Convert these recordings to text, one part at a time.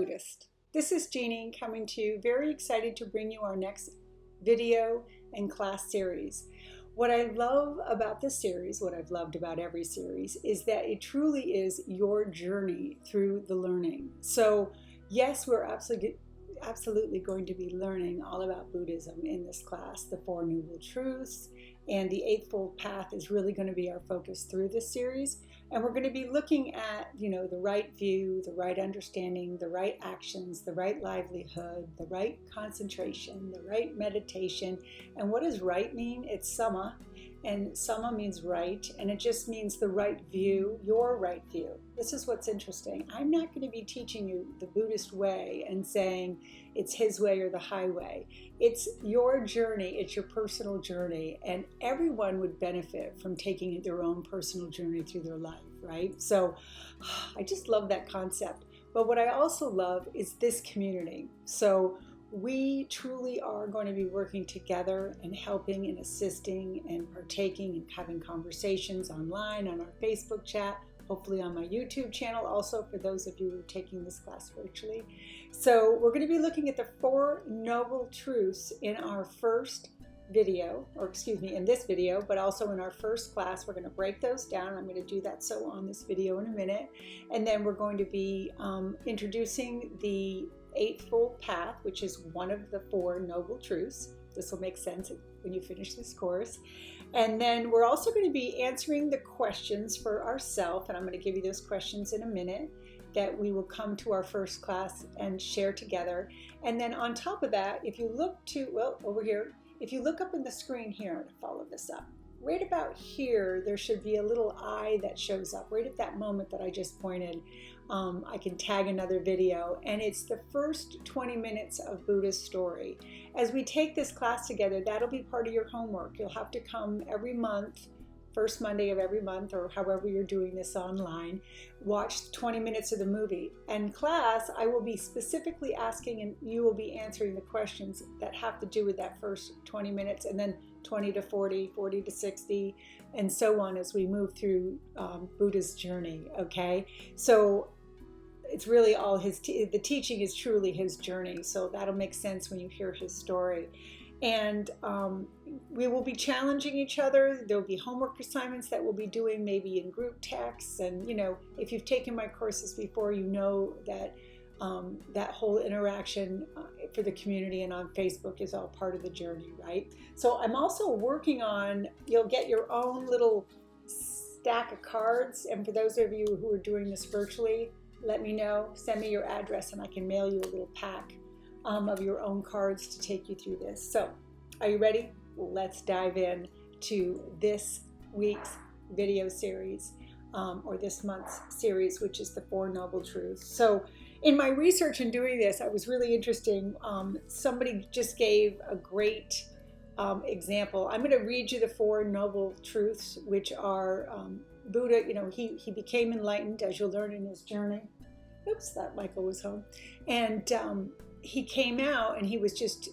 Buddhist. This is Jeannie coming to you, very excited to bring you our next video and class series. What I love about this series, what I've loved about every series, is that it truly is your journey through the learning. So yes, we're absolutely going to be learning all about Buddhism in this class, the Four Noble Truths, and the Eightfold Path is really going to be our focus through this series. And we're going to be looking at, the right view, the right understanding, the right actions, the right livelihood, the right concentration, the right meditation. And what does right mean? It's samma, and samma means right, and it just means the right view, your right view. This is what's interesting. I'm not going to be teaching you the Buddhist way and saying it's his way or the highway. It's your journey, it's your personal journey, and everyone would benefit from taking their own personal journey through their life, right? So I just love that concept. But what I also love is this community. So we truly are going to be working together and helping and assisting and partaking and having conversations online, on our Facebook chat, hopefully on my YouTube channel also for those of you who are taking this class virtually. So we're going to be looking at the Four Noble Truths in our first video, in this video, but also in our first class. We're going to break those down. I'm going to do that on this video in a minute. And then we're going to be introducing the Eightfold Path, which is one of the Four Noble Truths. This will make sense when you finish this course. And then we're also going to be answering the questions for ourselves, and I'm going to give you those questions in a minute, that we will come to our first class and share together. And then on top of that, if you look over here, if you look up in the screen here to follow this up, right about here, there should be a little eye that shows up right at that moment that I just pointed. I can tag another video, and it's the first 20 minutes of Buddha's story. As we take this class together, that'll be part of your homework. You'll have to come every month, first Monday of every month, or however you're doing this online, watch 20 minutes of the movie. And class, I will be specifically asking, and you will be answering the questions that have to do with that first 20 minutes, and then 20 to 40, 40 to 60, and so on as we move through Buddha's journey, okay? So it's really all the teaching is truly his journey, so that'll make sense when you hear his story. And we will be challenging each other. There'll be homework assignments that we'll be doing maybe in group texts. And, if you've taken my courses before, you know that that whole interaction for the community and on Facebook is all part of the journey, right? So I'm also working on, you'll get your own little stack of cards. And for those of you who are doing this virtually, let me know, send me your address, and I can mail you a little pack of your own cards to take you through this. So, are you ready? Let's dive in to this week's video series, or this month's series, which is the Four Noble Truths. So, in my research in doing this, I was really interesting. Somebody just gave a great example. I'm going to read you the Four Noble Truths, which are Buddha. He became enlightened, as you'll learn in his journey. Oops, thought Michael was home. And he came out and he was just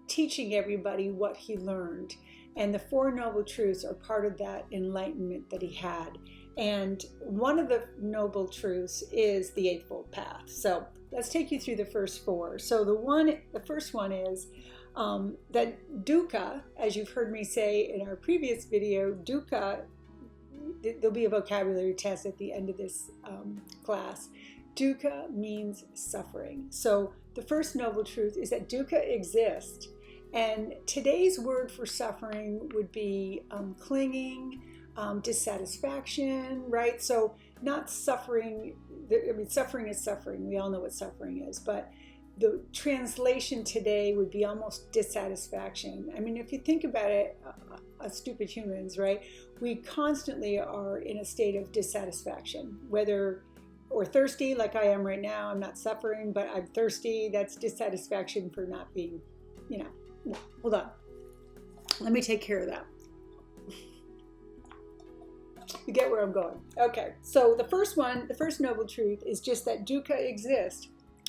teaching everybody what he learned. And the Four Noble Truths are part of that enlightenment that he had. And one of the Noble Truths is the Eightfold Path. So let's take you through the first four. So the first one is that dukkha, as you've heard me say in our previous video, dukkha, there'll be a vocabulary test at the end of this class. Dukkha means suffering. So the first noble truth is that dukkha exists. And today's word for suffering would be clinging, dissatisfaction, right? So not suffering, suffering is suffering. We all know what suffering is. But the translation today would be almost dissatisfaction. If you think about it, us stupid humans, right? We constantly are in a state of dissatisfaction, or thirsty like I am right now. I'm not suffering, but I'm thirsty. That's dissatisfaction for not being, hold on. Let me take care of that. You get where I'm going. Okay, so the first noble truth is just that dukkha exists,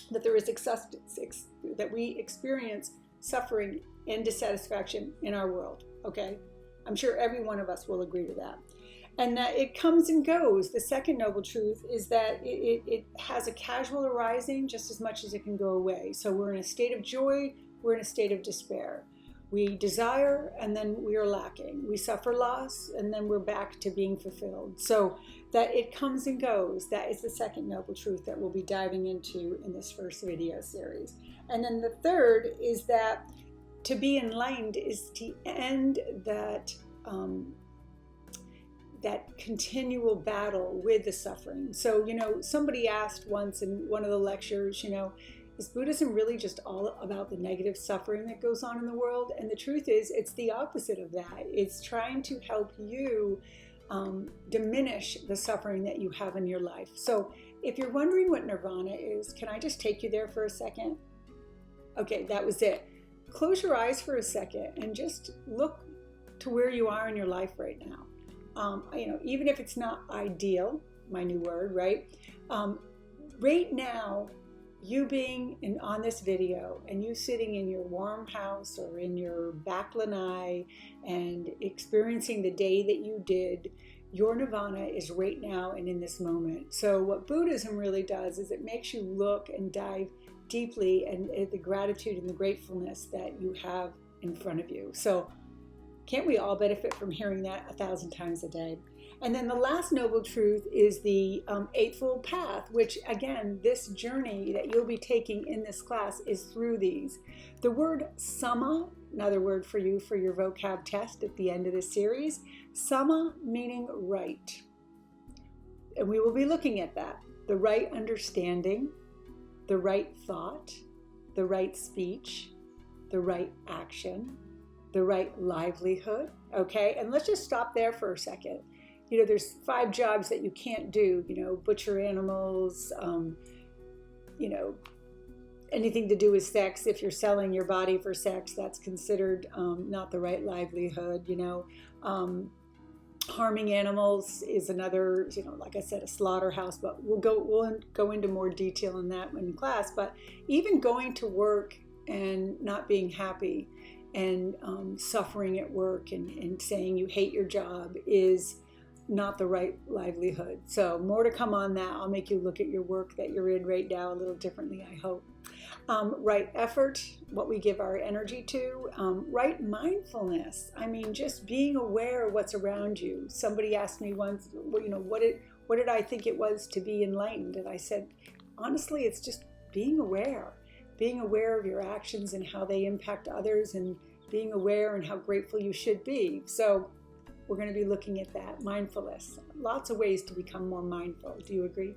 that there is that we experience suffering and dissatisfaction in our world, okay? I'm sure every one of us will agree to that. and that it comes and goes. The second noble truth is that it has a casual arising just as much as it can go away. So we're in a state of joy, we're in a state of despair. We desire, and then we are lacking. We suffer loss, and then we're back to being fulfilled. So that it comes and goes. That is the second noble truth that we'll be diving into in this first video series. And then the third is that to be enlightened is to end that that continual battle with the suffering. So, somebody asked once in one of the lectures, is Buddhism really just all about the negative suffering that goes on in the world? And the truth is, it's the opposite of that. It's trying to help you diminish the suffering that you have in your life. So if you're wondering what nirvana is, can I just take you there for a second? Okay, that was it. Close your eyes for a second and just look to where you are in your life right now. Even if it's not ideal, my new word, right? Right now, you being on this video and you sitting in your warm house or in your back lanai and experiencing the day that you did, your nirvana is right now and in this moment. So what Buddhism really does is it makes you look and dive deeply and the gratitude and the gratefulness that you have in front of you. So can't we all benefit from hearing that 1,000 times a day? And then the last noble truth is the Eightfold Path, which again, this journey that you'll be taking in this class is through these. The word sama, another word for you for your vocab test at the end of this series, sama meaning right. And we will be looking at that. The right understanding, the right thought, the right speech, the right action, the right livelihood, okay? And let's just stop there for a second. There's 5 jobs that you can't do, butcher animals, anything to do with sex. If you're selling your body for sex, that's considered not the right livelihood, harming animals is another, like I said, a slaughterhouse, but we'll go into more detail in that in class. But even going to work and not being happy and suffering at work and saying you hate your job is not the right livelihood. So more to come on that. I'll make you look at your work that you're in right now a little differently, I hope. Right effort, what we give our energy to. Right mindfulness, just being aware of what's around you. Somebody asked me once, what did I think it was to be enlightened? And I said, honestly, it's just being aware of your actions and how they impact others, and being aware and how grateful you should be. So we're going to be looking at that. Mindfulness. Lots of ways to become more mindful. Do you agree?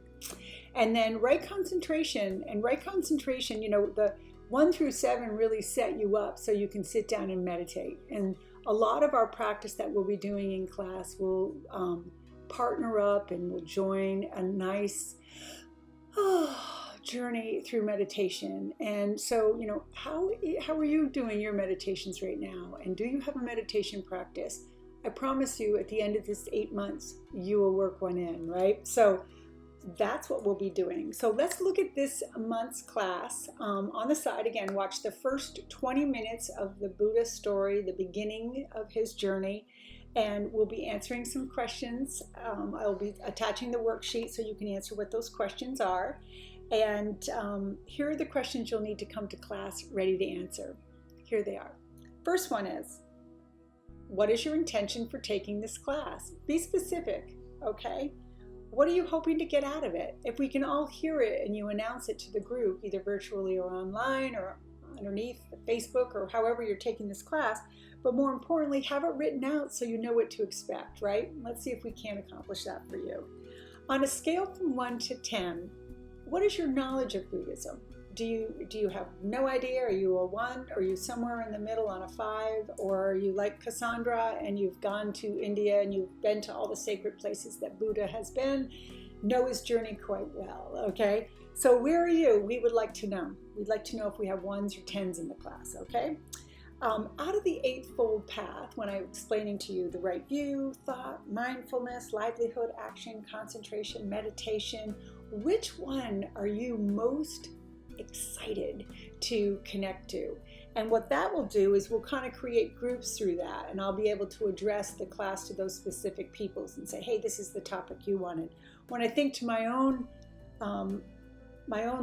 And then right concentration. And right concentration, the 1 through 7 really set you up so you can sit down and meditate. And a lot of our practice that we'll be doing in class will partner up and we'll join a nice journey through meditation. And so, how are you doing your meditations right now? And do you have a meditation practice? I promise you at the end of this 8 months, you will work one in, right? So that's what we'll be doing. So let's look at this month's class. On the side, again, watch the first 20 minutes of the Buddha story, the beginning of his journey, and we'll be answering some questions. I'll be attaching the worksheet so you can answer what those questions are. And here are the questions you'll need to come to class ready to answer. Here they are. First one is, what is your intention for taking this class? Be specific, okay? What are you hoping to get out of it? If we can all hear it and you announce it to the group, either virtually or online or underneath Facebook or however you're taking this class, but more importantly, have it written out so you know what to expect, right? Let's see if we can accomplish that for you. On a scale from 1 to 10, what is your knowledge of Buddhism? Do you have no idea? Are you a 1? Are you somewhere in the middle on a 5? Or are you like Cassandra and you've gone to India and you've been to all the sacred places that Buddha has been, know his journey quite well, okay? So where are you? We would like to know. We'd like to know if we have 1s or 10s in the class, okay? Out of the Eightfold Path, when I'm explaining to you the right view, thought, mindfulness, livelihood, action, concentration, meditation, which one are you most excited to connect to? And what that will do is we'll kind of create groups through that, and I'll be able to address the class to those specific peoples and say, hey, this is the topic you wanted. When I think to my own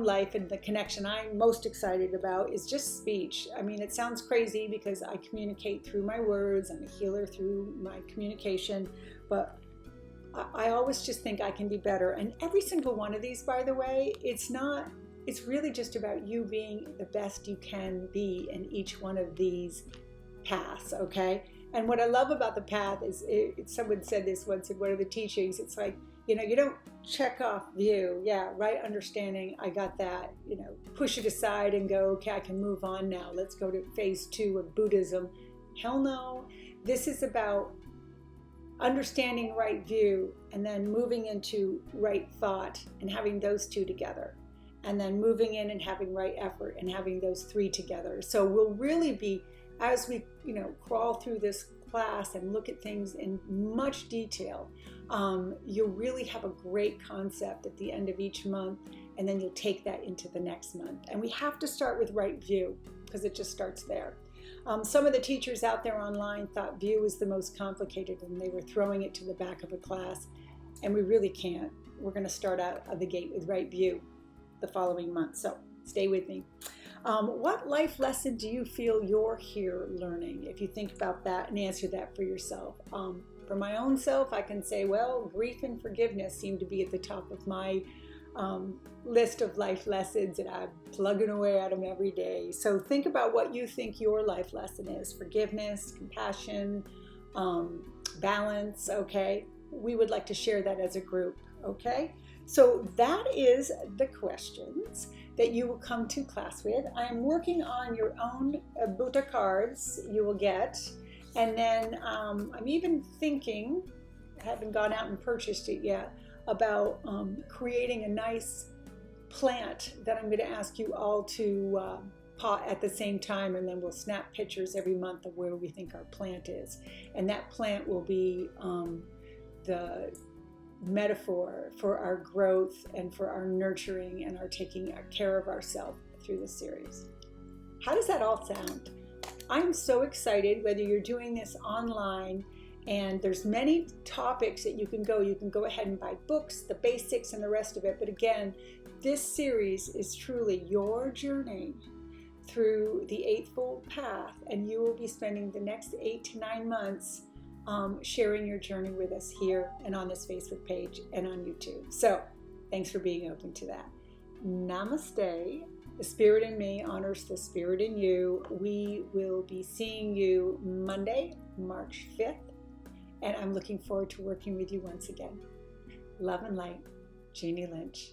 life, and the connection I'm most excited about is just speech. I mean, it sounds crazy because I communicate through my words. I'm a healer through my communication, but I always just think I can be better. And every single one of these, by the way, it's really just about you being the best you can be in each one of these paths, okay? And what I love about the path is, someone said this once in one of the teachings, it's like, you don't check off view, yeah, right understanding, I got that, push it aside and go, okay, I can move on now. Let's go to phase 2 of Buddhism. Hell no. This is about understanding right view and then moving into right thought and having those two together. And then moving in and having right effort and having those 3 together. So we'll really be, as we crawl through this class and look at things in much detail, you'll really have a great concept at the end of each month, and then you'll take that into the next month. And we have to start with right view because it just starts there. Some of the teachers out there online thought view was the most complicated and they were throwing it to the back of a class, and we really can't. We're going to start out of the gate with right view the following month, so stay with me. What life lesson do you feel you're here learning? If you think about that and answer that for yourself. For my own self, I can say, well, grief and forgiveness seem to be at the top of my list of life lessons, and I'm plugging away at them every day. So think about what you think your life lesson is. Forgiveness, compassion, balance, okay? We would like to share that as a group, okay? So that is the questions that you will come to class with. I am working on your own Buddha cards you will get. And then I'm even thinking, I haven't gone out and purchased it yet, about creating a nice plant that I'm going to ask you all to pot at the same time, and then we'll snap pictures every month of where we think our plant is. And that plant will be the metaphor for our growth and for our nurturing and our taking care of ourselves through this series. How does that all sound? I'm so excited whether you're doing this online, and there's many topics that you can go ahead and buy books, the basics and the rest of it. But again, this series is truly your journey through the Eightfold Path, and you will be spending the next 8 to 9 months sharing your journey with us here and on this Facebook page and on YouTube. So thanks for being open to that. Namaste. The spirit in me honors the spirit in you. We will be seeing you Monday, March 5th, and I'm looking forward to working with you once again. Love and light, Jeannie Lynch.